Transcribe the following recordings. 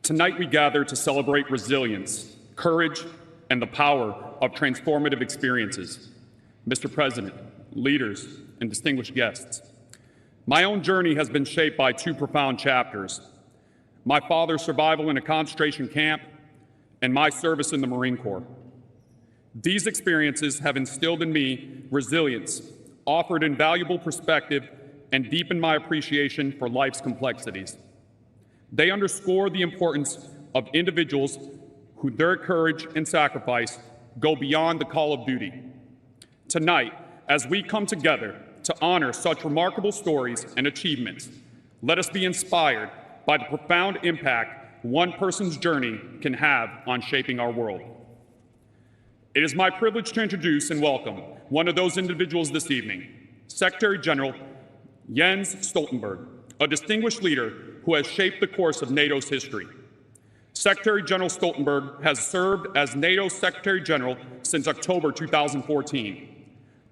Tonight we gather to celebrate resilience, courage, and the power of transformative experiences. Mr. President, leaders, and distinguished guests, my own journey has been shaped by two profound chapters: my father's survival in a concentration camp and my service in the Marine Corps. These experiences have instilled in me resilience, offered invaluable perspective, and deepened my appreciation for life's complexities. They underscore the importance of individuals who their courage and sacrifice go beyond the call of duty. Tonight, as we come together to honor such remarkable stories and achievements, let us be inspired by the profound impact one person's journey can have on shaping our world. It is my privilege to introduce and welcome one of those individuals this evening, Secretary General Jens Stoltenberg, a distinguished leader who has shaped the course of NATO's history. Secretary General Stoltenberg has served as NATO Secretary General since October 2014.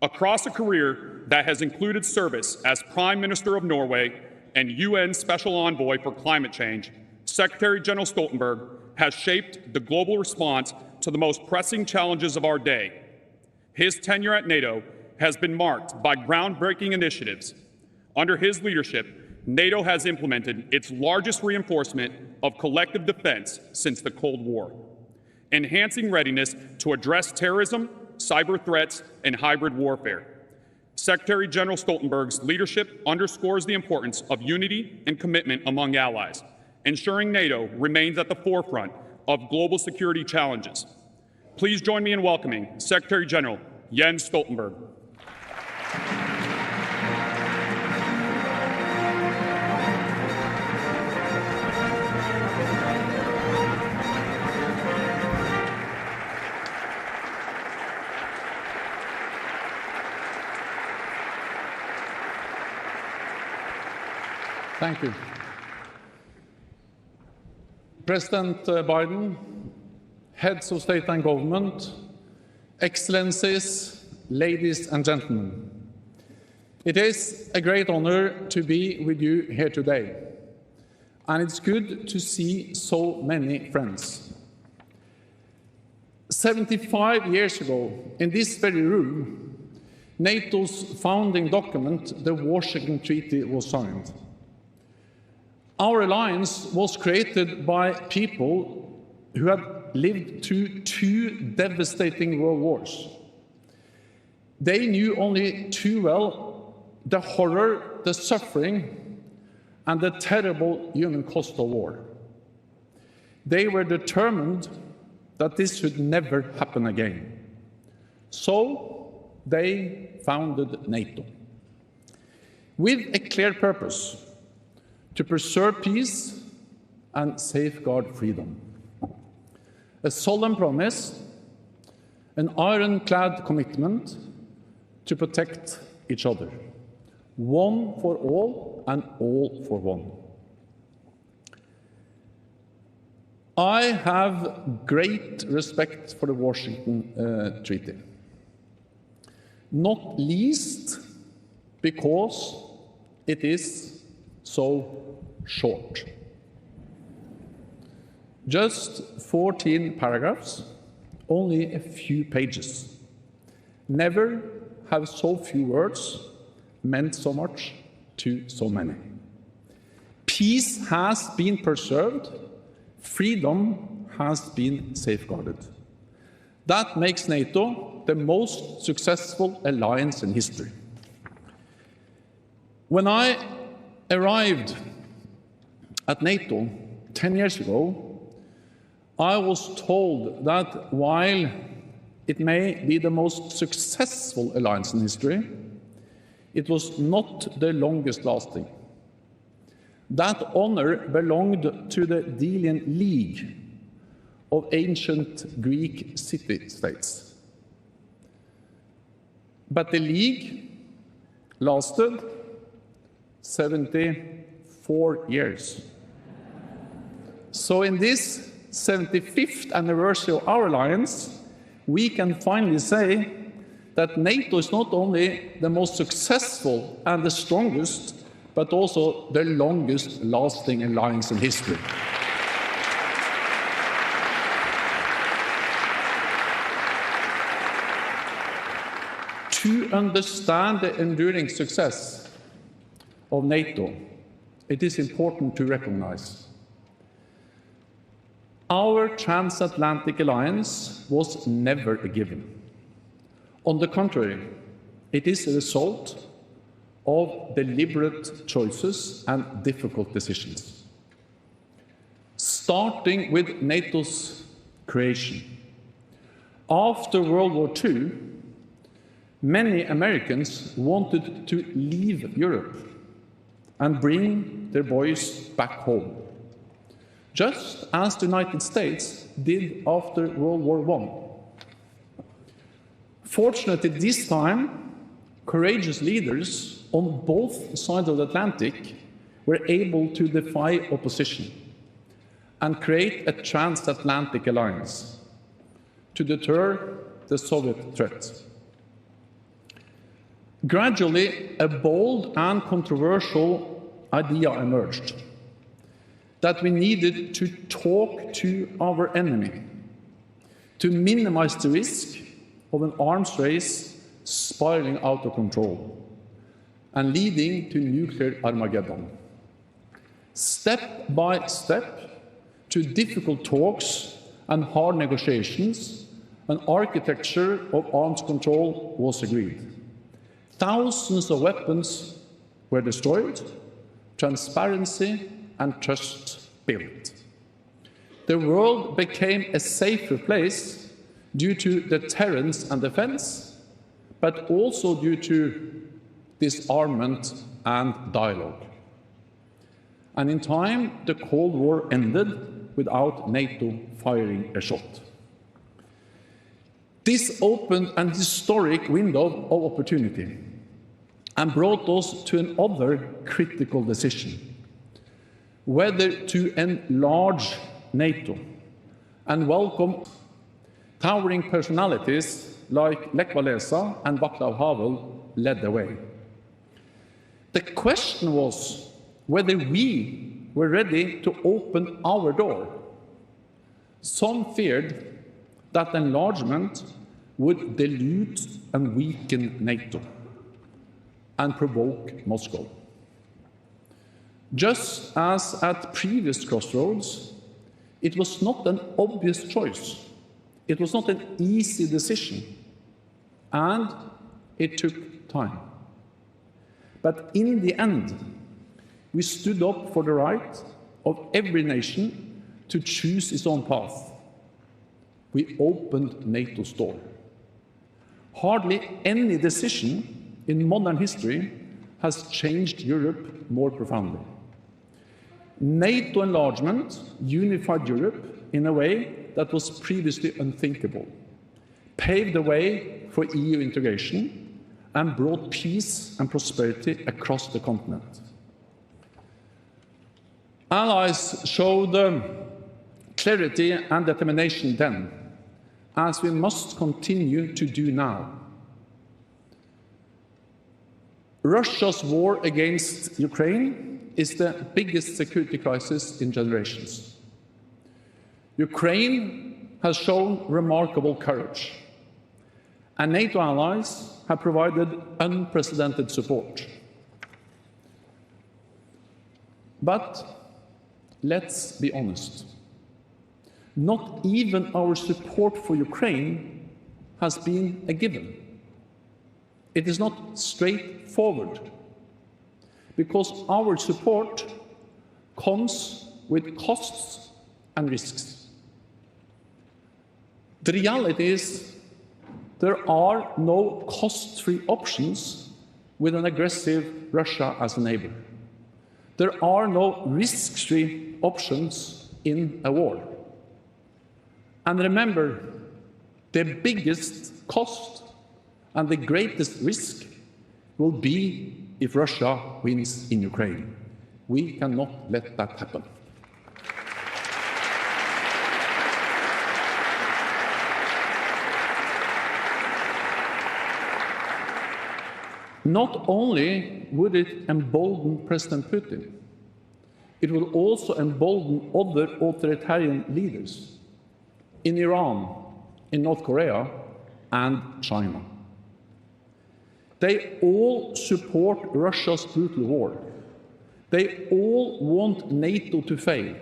Across a career that has included service as Prime Minister of Norway and UN Special Envoy for Climate Change, Secretary General Stoltenberg has shaped the global response to the most pressing challenges of our day. His tenure at NATO has been marked by groundbreaking initiatives. Under his leadership, NATO has implemented its largest reinforcement of collective defense since the Cold War, enhancing readiness to address terrorism, cyber threats, and hybrid warfare. Secretary General Stoltenberg's leadership underscores the importance of unity and commitment among allies, ensuring NATO remains at the forefront of global security challenges. Please join me in welcoming Secretary General Jens Stoltenberg. Thank you. President Biden, heads of state and government, excellencies, ladies and gentlemen. It is a great honor to be with you here today, and it's good to see so many friends. 75 years ago, in this very room, NATO's founding document, the Washington Treaty, was signed. Our alliance was created by people who had lived through two devastating world wars. They knew only too well the horror, the suffering, and the terrible human cost of war. They were determined that this should never happen again. So they founded NATO with a clear purpose: to preserve peace and safeguard freedom. A solemn promise, an ironclad commitment to protect each other, one for all and all for one. I have great respect for the Washington Treaty, not least because it is so short. Just 14 paragraphs, only a few pages. Never have so few words meant so much to so many. Peace has been preserved, freedom has been safeguarded. That makes NATO the most successful alliance in history. When I arrived at NATO 10 years ago, I was told that while it may be the most successful alliance in history, it was not the longest lasting. That honor belonged to the Delian League of ancient Greek city-states. But the League lasted 74 years. So in this 75th anniversary of our alliance, we can finally say that NATO is not only the most successful and the strongest, but also the longest lasting alliance in history. understand the enduring success of NATO, it is important to recognize our transatlantic alliance was never a given. On the contrary, it is a result of deliberate choices and difficult decisions. Starting with NATO's creation. After World War II, many Americans wanted to leave Europe and bring their boys back home, just as the United States did after World War I. Fortunately, this time, courageous leaders on both sides of the Atlantic were able to defy opposition and create a transatlantic alliance to deter the Soviet threat. Gradually, a bold and controversial idea emerged that we needed to talk to our enemy to minimize the risk of an arms race spiraling out of control and leading to nuclear Armageddon. Step by step, to difficult talks and hard negotiations, an architecture of arms control was agreed. Thousands of weapons were destroyed, transparency and trust built. The world became a safer place due to deterrence and defense, but also due to disarmament and dialogue. And in time, the Cold War ended without NATO firing a shot. This opened an historic window of opportunity and brought us to another critical decision: whether to enlarge NATO and welcome towering personalities like Lech Walesa and Václav Havel led the way. The question was whether we were ready to open our door. Some feared that enlargement would dilute and weaken NATO and provoke Moscow. Just as at previous crossroads, it was not an obvious choice. It was not an easy decision, and it took time. But in the end, we stood up for the right of every nation to choose its own path. We opened NATO's door. Hardly any decision in modern history has changed Europe more profoundly. NATO enlargement unified Europe in a way that was previously unthinkable, paved the way for EU integration, and brought peace and prosperity across the continent. Allies showed clarity and determination then, as we must continue to do now. Russia's war against Ukraine is the biggest security crisis in generations. Ukraine has shown remarkable courage, and NATO allies have provided unprecedented support. But let's be honest, not even our support for Ukraine has been a given. It is not straightforward, because our support comes with costs and risks. The reality is there are no cost-free options with an aggressive Russia as a neighbor. There are no risk-free options in a war. And remember, the biggest cost and the greatest risk will be if Russia wins in Ukraine. We cannot let that happen. Not only would it embolden President Putin, it will also embolden other authoritarian leaders in Iran, in North Korea, and China. They all support Russia's brutal war. They all want NATO to fail.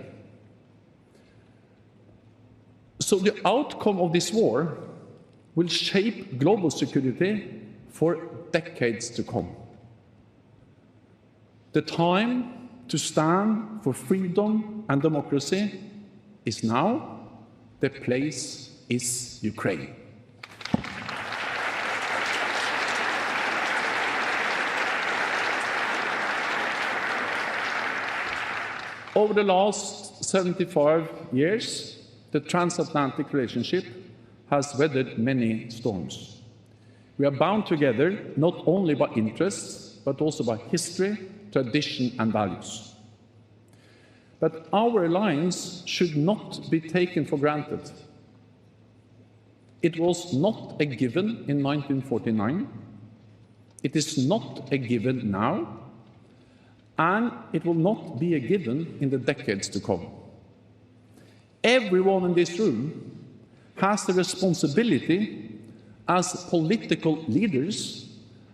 So the outcome of this war will shape global security for decades to come. The time to stand for freedom and democracy is now. The place is Ukraine. Over the last 75 years, the transatlantic relationship has weathered many storms. We are bound together not only by interests, but also by history, tradition, and values. But our alliance should not be taken for granted. It was not a given in 1949. It is not a given now. And it will not be a given in the decades to come. Everyone in this room has the responsibility as political leaders,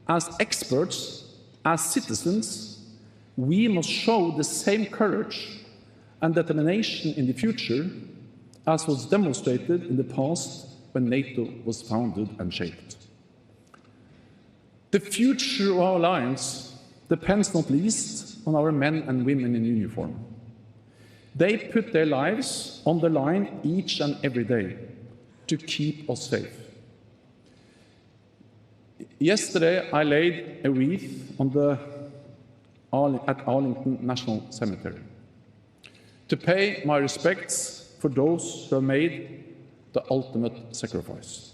as experts, as citizens. We must show the same courage and determination in the future as was demonstrated in the past when NATO was founded and shaped. The future of our alliance depends not least on our men and women in uniform. They put their lives on the line each and every day to keep us safe. Yesterday, I laid a wreath at Arlington National Cemetery to pay my respects for those who have made the ultimate sacrifice.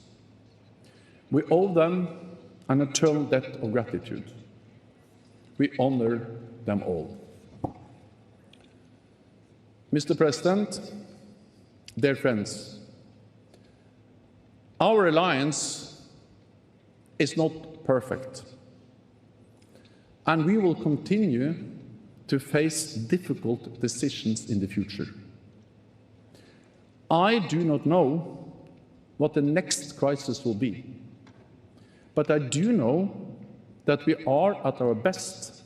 We owe them an eternal debt of gratitude. We honor them all. Mr. President, dear friends, our alliance is not perfect, and we will continue to face difficult decisions in the future. I do not know what the next crisis will be, but I do know that we are at our best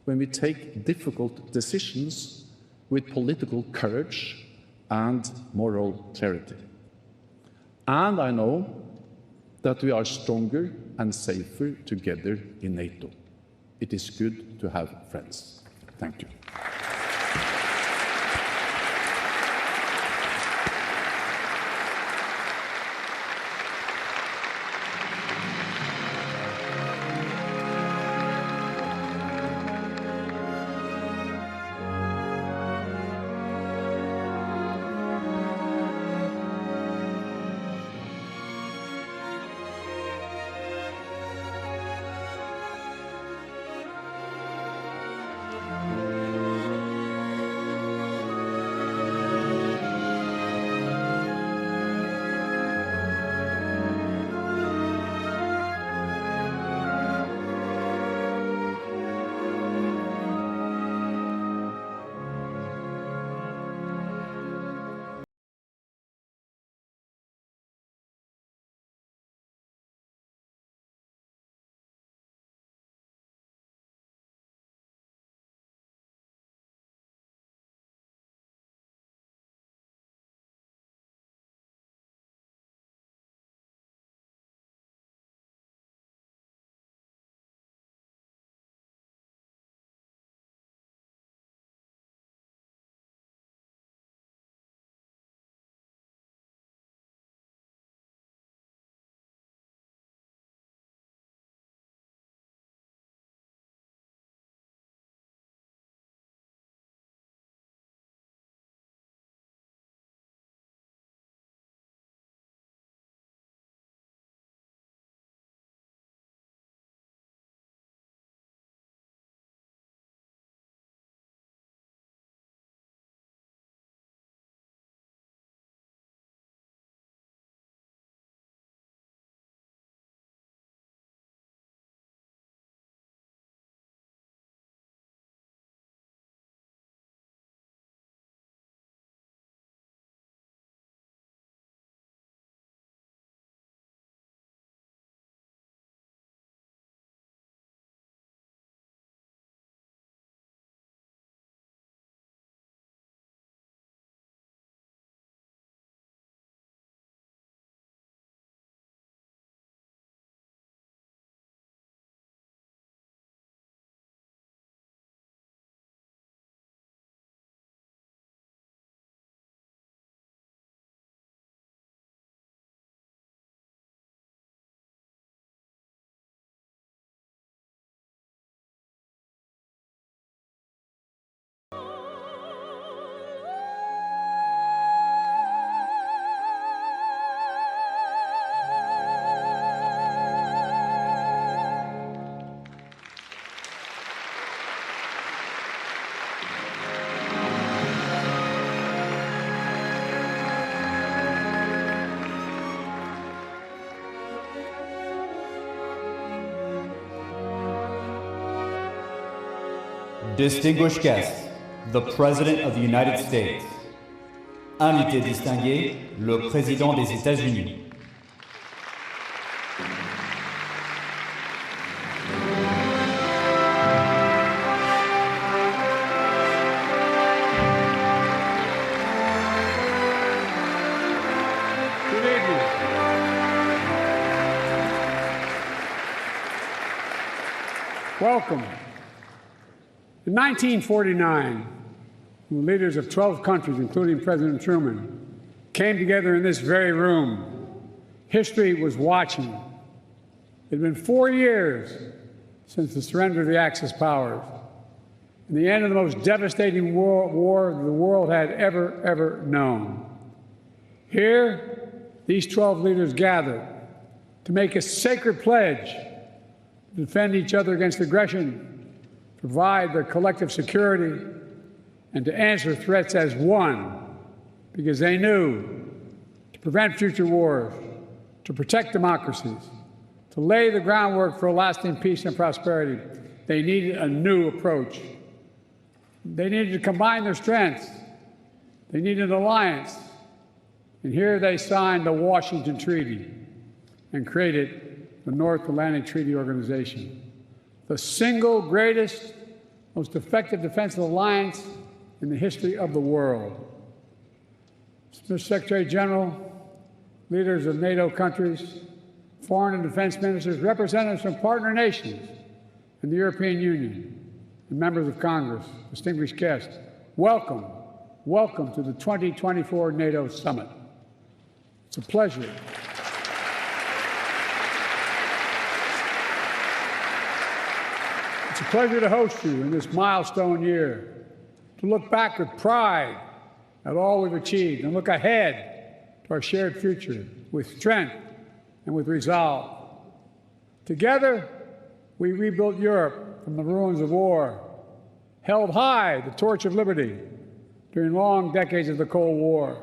when we take difficult decisions with political courage and moral clarity. And I know that we are stronger and safer together in NATO. It is good to have friends. Thank you. Distinguished guests, the President of the United States. Invité distingué, le Président des États-Unis. Welcome. In 1949, the leaders of 12 countries, including President Truman, came together in this very room. History was watching. It had been 4 years since the surrender of the Axis powers and the end of the most devastating war the world had ever known. Here, these 12 leaders gathered to make a sacred pledge to defend each other against aggression, provide their collective security, and to answer threats as one, because they knew to prevent future wars, to protect democracies, to lay the groundwork for lasting peace and prosperity, they needed a new approach. They needed to combine their strengths. They needed an alliance. And here they signed the Washington Treaty and created the North Atlantic Treaty Organization, the single greatest, most effective defensive alliance in the history of the world. Mr. Secretary General, leaders of NATO countries, foreign and defense ministers, representatives from partner nations and the European Union, and members of Congress, distinguished guests, welcome, welcome to the 2024 NATO Summit. It's a pleasure. It's a pleasure to host you in this milestone year, to look back with pride at all we've achieved and look ahead to our shared future with strength and with resolve. Together, we rebuilt Europe from the ruins of war, held high the torch of liberty during long decades of the Cold War.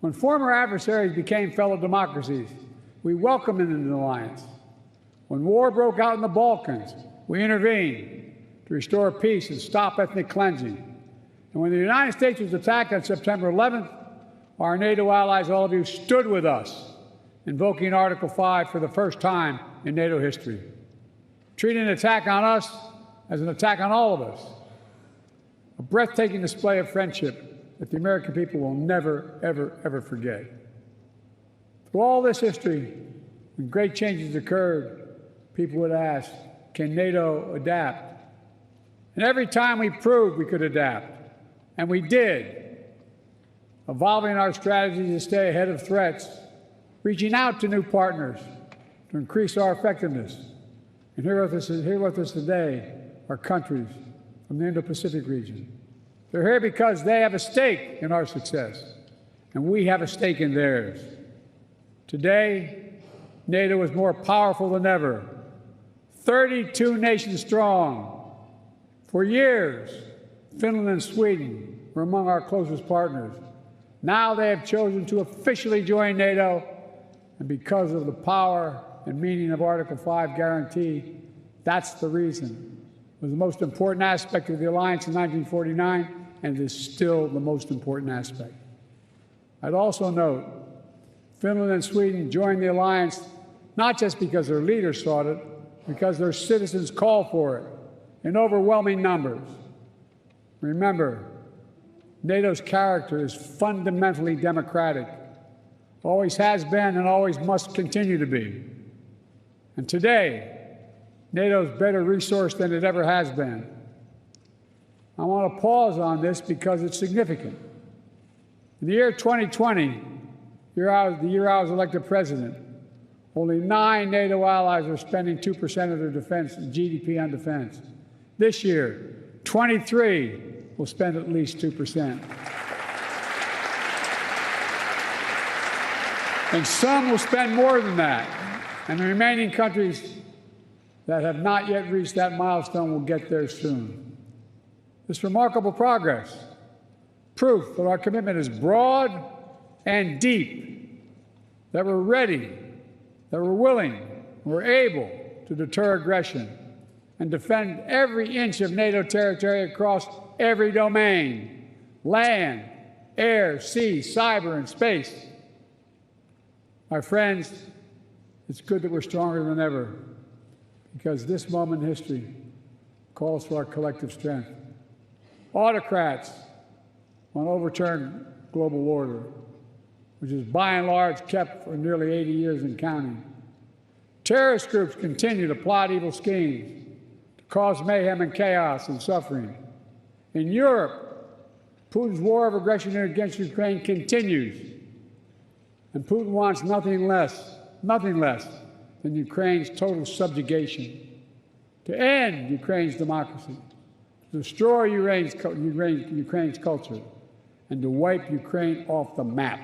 When former adversaries became fellow democracies, we welcomed them into the alliance. When war broke out in the Balkans, we intervened to restore peace and stop ethnic cleansing. And when the United States was attacked on September 11th, our NATO allies, all of you, stood with us, invoking Article 5 for the first time in NATO history, treating an attack on us as an attack on all of us, a breathtaking display of friendship that the American people will never, ever forget. Through all this history, when great changes occurred, people would ask, can NATO adapt? And every time we proved we could adapt, and we did, evolving our strategy to stay ahead of threats, reaching out to new partners to increase our effectiveness. And here with us today are countries from the Indo-Pacific region. They're here because they have a stake in our success, and we have a stake in theirs. Today, NATO is more powerful than ever, 32 nations strong. For years, Finland and Sweden were among our closest partners. Now they have chosen to officially join NATO, and because of the power and meaning of Article 5 guarantee, that's the reason. It was the most important aspect of the alliance in 1949, and it is still the most important aspect. I'd also note, Finland and Sweden joined the alliance not just because their leaders sought it, because their citizens called for it in overwhelming numbers. Remember, NATO's character is fundamentally democratic, always has been and always must continue to be. And today, NATO is better resourced than it ever has been. I want to pause on this because it's significant. In the year 2020, the year I was elected president, only 9 NATO allies are spending 2% of their defense GDP on defense. This year, 23 will spend at least 2%. And some will spend more than that. And the remaining countries that have not yet reached that milestone will get there soon. This remarkable progress, proof that our commitment is broad and deep, that we're ready, that we're willing, we're able to deter aggression, and defend every inch of NATO territory across every domain: land, air, sea, cyber, and space. My friends, it's good that we're stronger than ever, because this moment in history calls for our collective strength. Autocrats want to overturn global order, which is by and large kept for nearly 80 years and counting. Terrorist groups continue to plot evil schemes to cause mayhem and chaos and suffering. In Europe, Putin's war of aggression against Ukraine continues, and Putin wants nothing less than Ukraine's total subjugation, to end Ukraine's democracy, to destroy Ukraine's culture, and to wipe Ukraine off the map.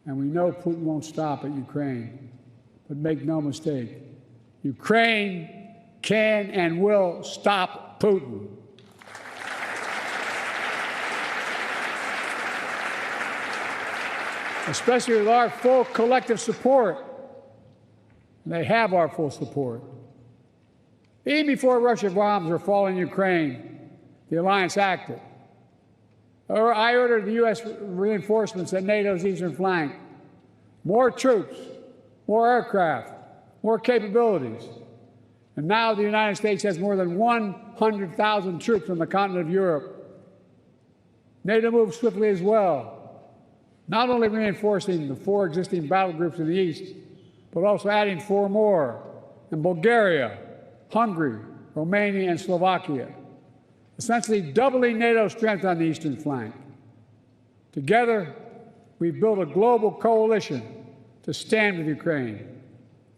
And we know Putin won't stop at Ukraine. But make no mistake, Ukraine can and will stop Putin. Especially with our full collective support. And they have our full support. Even before Russian bombs were falling in Ukraine, the alliance acted. I ordered the U.S. reinforcements at NATO's eastern flank. More troops, more aircraft, more capabilities. And now the United States has more than 100,000 troops on the continent of Europe. NATO moved swiftly as well, not only reinforcing the 4 existing battle groups in the east, but also adding 4 more in Bulgaria, Hungary, Romania, and Slovakia, essentially doubling NATO's strength on the eastern flank. Together, we've built a global coalition to stand with Ukraine.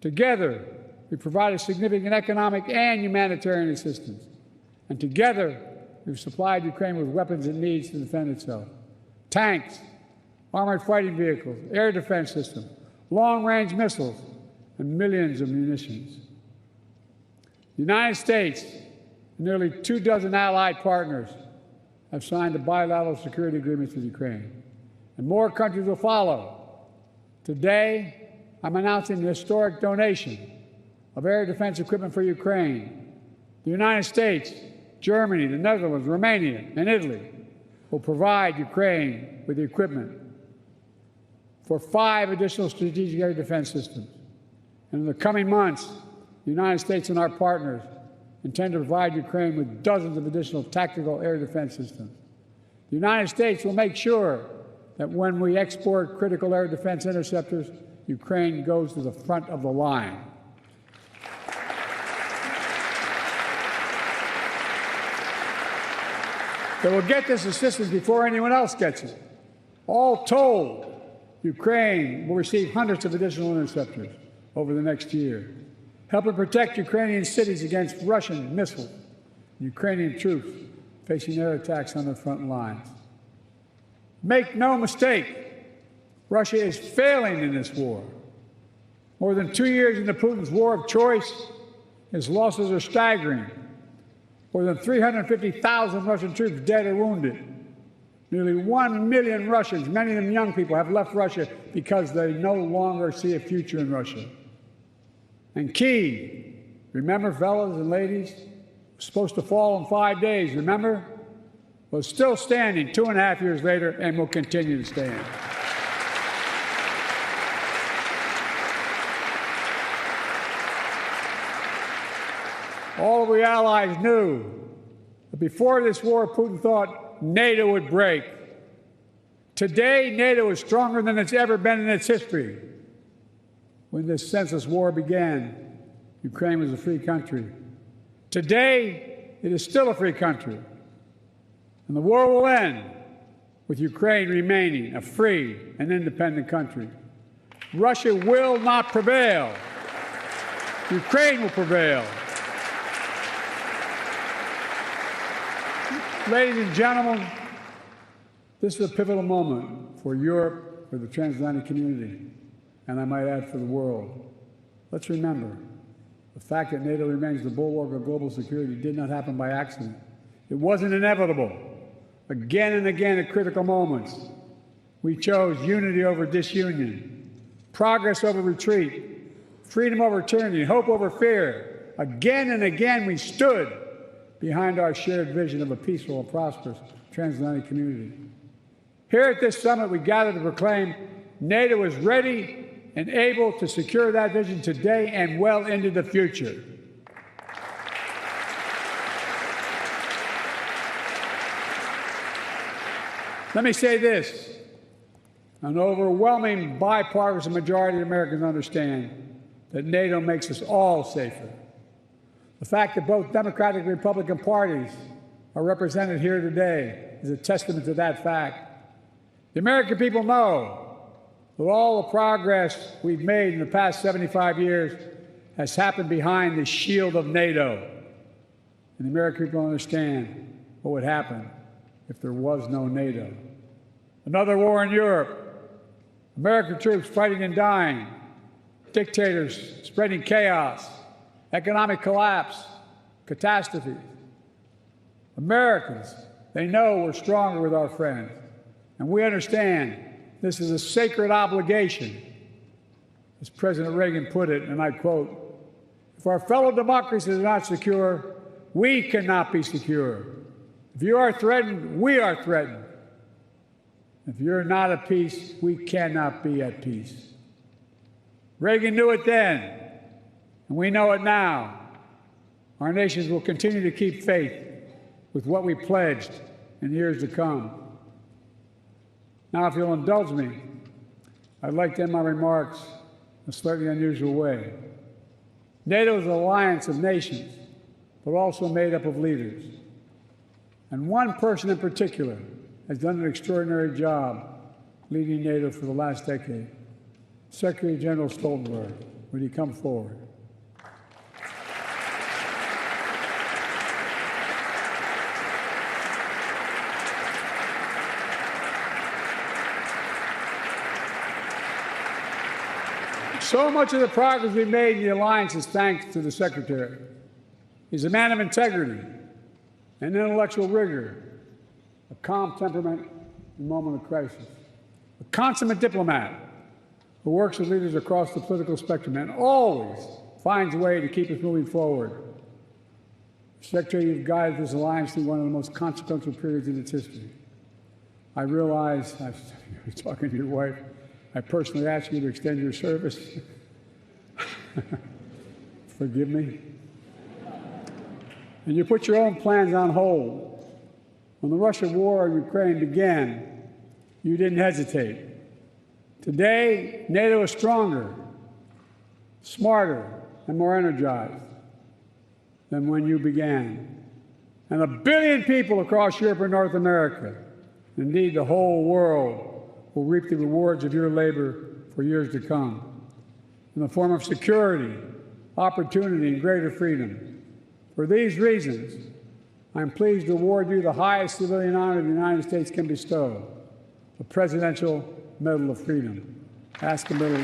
Together, we provided significant economic and humanitarian assistance. And together, we've supplied Ukraine with weapons it needs to defend itself: tanks, armored fighting vehicles, air defense systems, long-range missiles, and millions of munitions. The United States and nearly 24 allied partners have signed a bilateral security agreements with Ukraine, and more countries will follow. Today, I'm announcing the historic donation of air defense equipment for Ukraine. The United States, Germany, the Netherlands, Romania, and Italy will provide Ukraine with the equipment for 5 additional strategic air defense systems. And in the coming months, the United States and our partners intend to provide Ukraine with dozens of additional tactical air defense systems. The United States will make sure that when we export critical air defense interceptors, Ukraine goes to the front of the line. They will get this assistance before anyone else gets it. All told, Ukraine will receive hundreds of additional interceptors over the next year, helping protect Ukrainian cities against Russian missiles and Ukrainian troops facing air attacks on the front lines. Make no mistake, Russia is failing in this war. More than 2 years into Putin's war of choice, his losses are staggering. More than 350,000 Russian troops dead or wounded. Nearly 1 million Russians, many of them young people, have left Russia because they no longer see a future in Russia. And Kyiv, remember, fellas and ladies, was supposed to fall in 5 days, remember? Was still standing 2.5 years later and will continue to stand. All of the allies knew that before this war, Putin thought NATO would break. Today, NATO is stronger than it's ever been in its history. When this senseless war began, Ukraine was a free country. Today, it is still a free country. And the war will end with Ukraine remaining a free and independent country. Russia will not prevail. Ukraine will prevail. Ladies and gentlemen, this is a pivotal moment for Europe, for the transatlantic community, and I might add for the world. Let's remember, the fact that NATO remains the bulwark of global security did not happen by accident. It wasn't inevitable. Again and again at critical moments, we chose unity over disunion, progress over retreat, freedom over tyranny, hope over fear, again and again, we stood behind our shared vision of a peaceful and prosperous transatlantic community. Here at this summit, we gather to proclaim NATO is ready and able to secure that vision today and well into the future. Let me say this. An overwhelming bipartisan majority of Americans understand that NATO makes us all safer. The fact that both Democratic and Republican parties are represented here today is a testament to that fact. The American people know that all the progress we've made in the past 75 years has happened behind the shield of NATO. And the American people understand what would happen if there was no NATO. Another war in Europe, American troops fighting and dying, dictators spreading chaos, economic collapse, catastrophes. Americans, they know we're stronger with our friends, and we understand this is a sacred obligation. As President Reagan put it, and I quote, "If our fellow democracies are not secure, we cannot be secure. If you are threatened, we are threatened. If you're not at peace, we cannot be at peace." Reagan knew it then, and we know it now. Our nations will continue to keep faith with what we pledged in years to come. Now, if you'll indulge me, I'd like to end my remarks in a slightly unusual way. NATO is an alliance of nations, but also made up of leaders. And one person in particular has done an extraordinary job leading NATO for the last decade. Secretary General Stoltenberg, would he come forward? So much of the progress we've made in the alliance is thanks to the Secretary. He's a man of integrity and intellectual rigor, a calm temperament in a moment of crisis, a consummate diplomat who works with leaders across the political spectrum and always finds a way to keep us moving forward. Secretary, you've guided this alliance through one of the most consequential periods in its history. I realize, I was talking to your wife, I personally asked you to extend your service. Forgive me. And you put your own plans on hold. When the Russian war in Ukraine began, you didn't hesitate. Today, NATO is stronger, smarter, and more energized than when you began. And 1 billion people across Europe and North America, indeed the whole world, will reap the rewards of your labor for years to come in the form of security, opportunity, and greater freedom. For these reasons, I'm pleased to award you the highest civilian honor the United States can bestow, the Presidential Medal of Freedom. Ask the military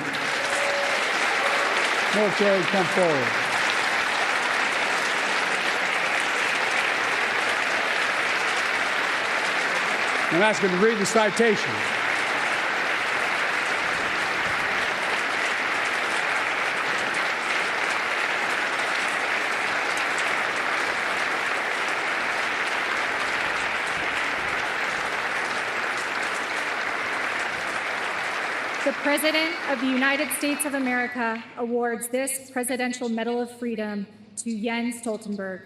to come forward. I'm asking to read the citation. The President of the United States of America awards this Presidential Medal of Freedom to Jens Stoltenberg.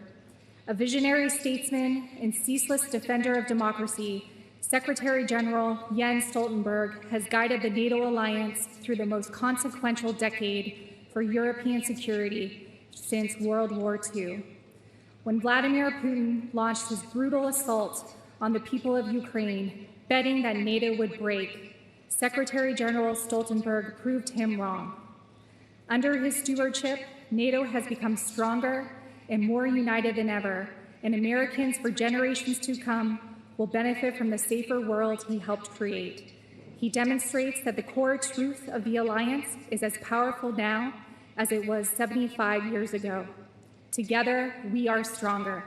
A visionary statesman and ceaseless defender of democracy, Secretary General Jens Stoltenberg has guided the NATO alliance through the most consequential decade for European security since World War II. When Vladimir Putin launched his brutal assault on the people of Ukraine, betting that NATO would break, Secretary General Stoltenberg proved him wrong. Under his stewardship, NATO has become stronger and more united than ever, and Americans for generations to come will benefit from the safer world he helped create. He demonstrates that the core truth of the alliance is as powerful now as it was 75 years ago. Together, we are stronger.